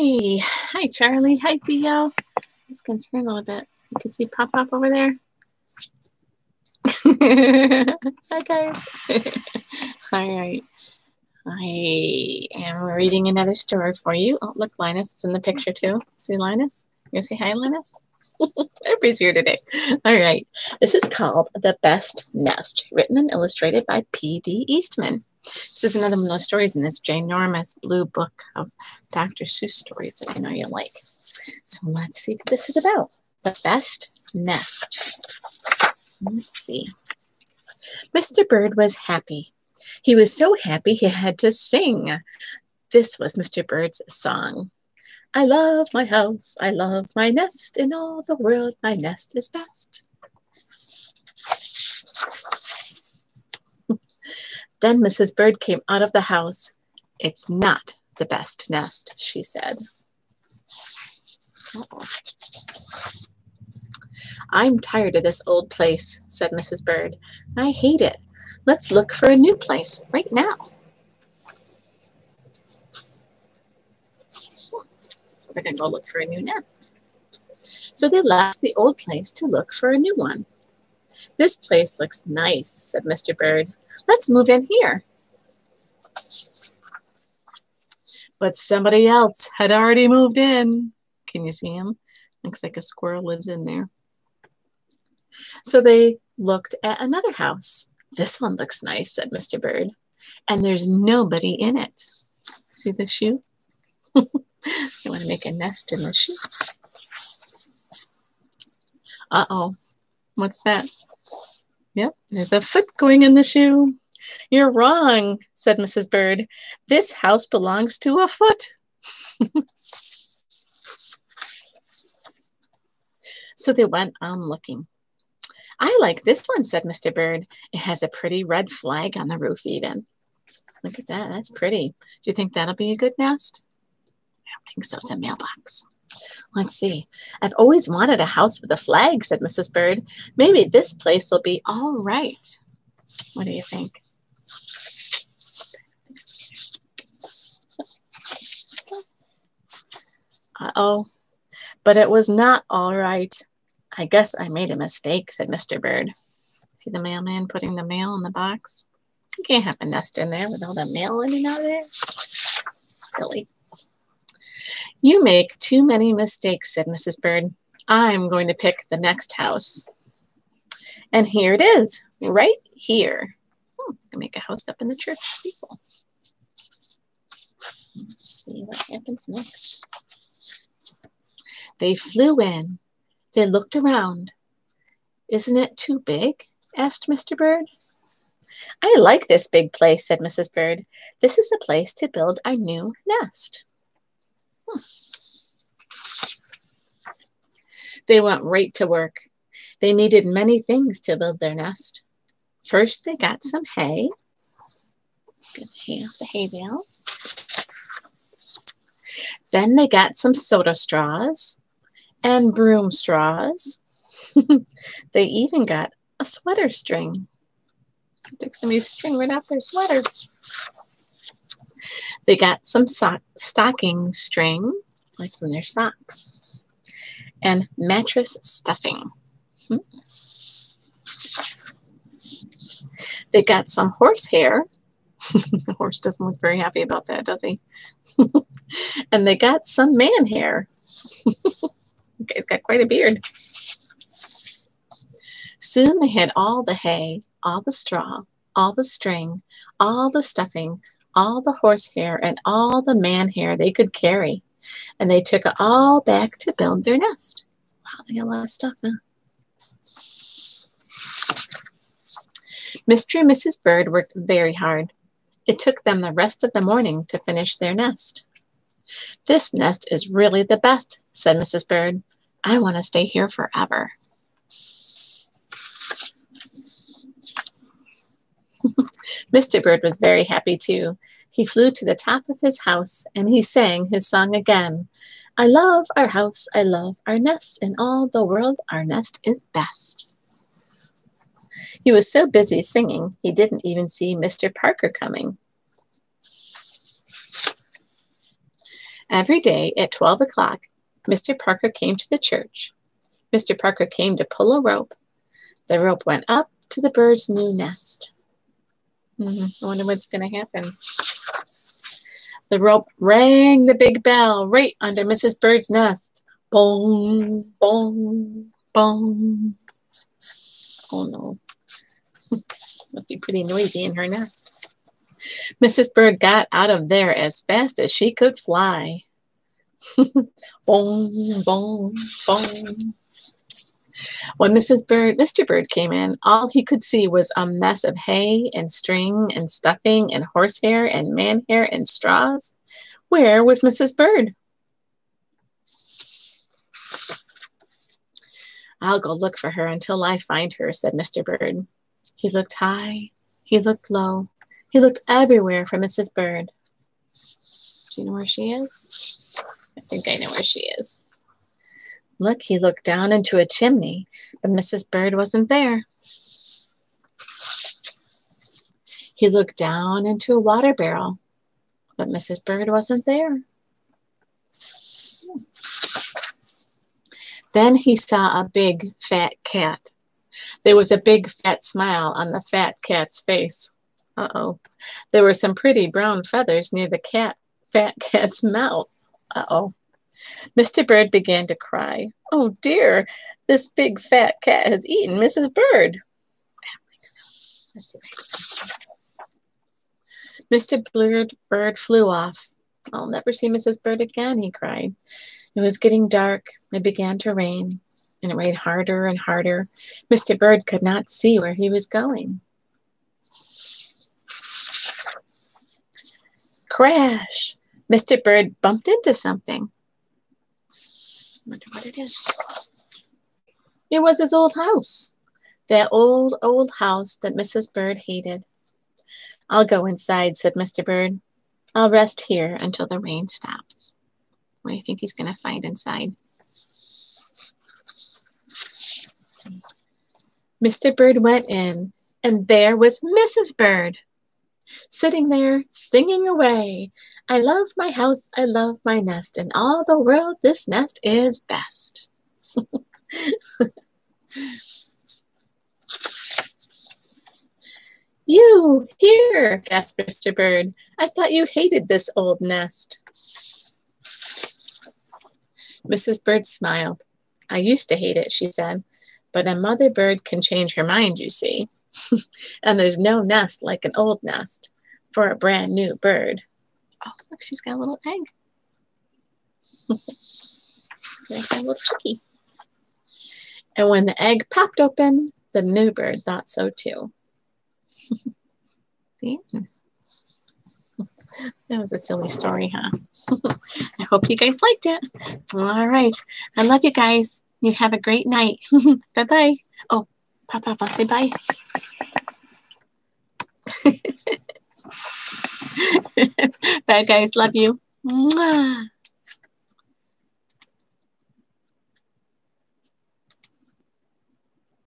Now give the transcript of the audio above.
Hey, hi Charlie, hi Theo. I'm just gonna turn a little bit. You can see Pop Pop over there. Hi guys. All right. I am reading another story for you. Oh, look, Linus is in the picture too. See Linus? You gonna say hi, Linus? Everybody's here today. All right. This is called The Best Nest, written and illustrated by P.D. Eastman. This is another one of those stories in this ginormous blue book of Dr. Seuss stories that I know you like. So let's see what this is about. The Best Nest. Let's see. Mr. Bird was happy. He was so happy he had to sing. This was Mr. Bird's song. I love my house, I love my nest, in all the world my nest is best. Then Mrs. Bird came out of the house. It's not the best nest, she said. Uh-oh. I'm tired of this old place, said Mrs. Bird. I hate it. Let's look for a new place right now. So they're going to go look for a new nest. So they left the old place to look for a new one. This place looks nice, said Mr. Bird. Let's move in here. But somebody else had already moved in. Can you see him? Looks like a squirrel lives in there. So they looked at another house. This one looks nice, said Mr. Bird. And there's nobody in it. See the shoe? You want to make a nest in the shoe. Uh-oh. What's that? Yep, there's a foot going in the shoe. You're wrong, said Mrs. Bird. This house belongs to a foot. So they went on looking. I like this one, said Mr. Bird. It has a pretty red flag on the roof even. Look at that. That's pretty. Do you think that'll be a good nest? I don't think so. It's a mailbox. Let's see. I've always wanted a house with a flag, said Mrs. Bird. Maybe this place will be all right. What do you think? Uh-oh. But it was not all right. I guess I made a mistake, said Mr. Bird. See the mailman putting the mail in the box? You can't have a nest in there with all the mail in and out there. Silly. You make too many mistakes, said Mrs. Bird. I'm going to pick the next house. And here it is, right here. I'm going to make a house up in the church steeple. Let's see what happens next. They flew in. They looked around. Isn't it too big? Asked Mr. Bird. I like this big place, said Mrs. Bird. This is the place to build our new nest. They went right to work. They needed many things to build their nest. First, they got some hay. Get the hay bales. Then they got some soda straws and broom straws. They even got a sweater string. Took somebody's string right off their sweater. They got some stocking string, like from their socks, and mattress stuffing. They got some horsehair. The horse doesn't look very happy about that, does he? And they got some man hair. Okay, he's got quite a beard. Soon they had all the hay, all the straw, all the string, all the stuffing, all the horsehair, and all the man hair they could carry. And they took it all back to build their nest. Wow, they got a lot of stuff, huh? Mr. and Mrs. Bird worked very hard. It took them the rest of the morning to finish their nest. This nest is really the best, said Mrs. Bird. I want to stay here forever. Mr. Bird was very happy too. He flew to the top of his house and he sang his song again. I love our house, I love our nest, in all the world our nest is best. He was so busy singing, he didn't even see Mr. Parker coming. Every day at 12 o'clock, Mr. Parker came to the church. Mr. Parker came to pull a rope. The rope went up to the bird's new nest. I wonder what's going to happen. The rope rang the big bell right under Mrs. Bird's nest. Boom, boom, boom. Oh, no. Must be pretty noisy in her nest. Mrs. Bird got out of there as fast as she could fly. Boom, boom, boom. When Mr. Bird came in, all he could see was a mess of hay and string and stuffing and horsehair and man hair and straws. Where was Mrs. Bird? I'll go look for her until I find her, said Mr. Bird. He looked high, he looked low, he looked everywhere for Mrs. Bird. Do you know where she is? I think I know where she is. Look, he looked down into a chimney, but Mrs. Bird wasn't there. He looked down into a water barrel, but Mrs. Bird wasn't there. Then he saw a big, fat cat. There was a big, fat smile on the fat cat's face. Uh-oh. There were some pretty brown feathers near the fat cat's mouth. Uh-oh. Mr. Bird began to cry. Oh, dear, this big, fat cat has eaten Mrs. Bird. I don't think so. Let's see if I can. Mr. Bird flew off. I'll never see Mrs. Bird again, he cried. It was getting dark. It began to rain, and it rained harder and harder. Mr. Bird could not see where he was going. Crash! Mr. Bird bumped into something. I wonder what it is. It was his old house. That old, old house that Mrs. Bird hated. I'll go inside, said Mr. Bird. I'll rest here until the rain stops. What do you think he's going to find inside? Mr. Bird went in, and there was Mrs. Bird, sitting there singing away. I love my house, I love my nest, in all the world this nest is best. You, here, gasped Mr. Bird. I thought you hated this old nest. Mrs. Bird smiled. I used to hate it, she said, but a mother bird can change her mind, you see. And there's no nest like an old nest for a brand new bird. Oh, look, she's got a little egg. There's a little chickie. And when the egg popped open, the new bird thought so too. That was a silly story, huh? I hope you guys liked it. All right. I love you guys. You have a great night. Bye-bye. Oh, Papa, say bye. Bye, guys. Love you. Mwah.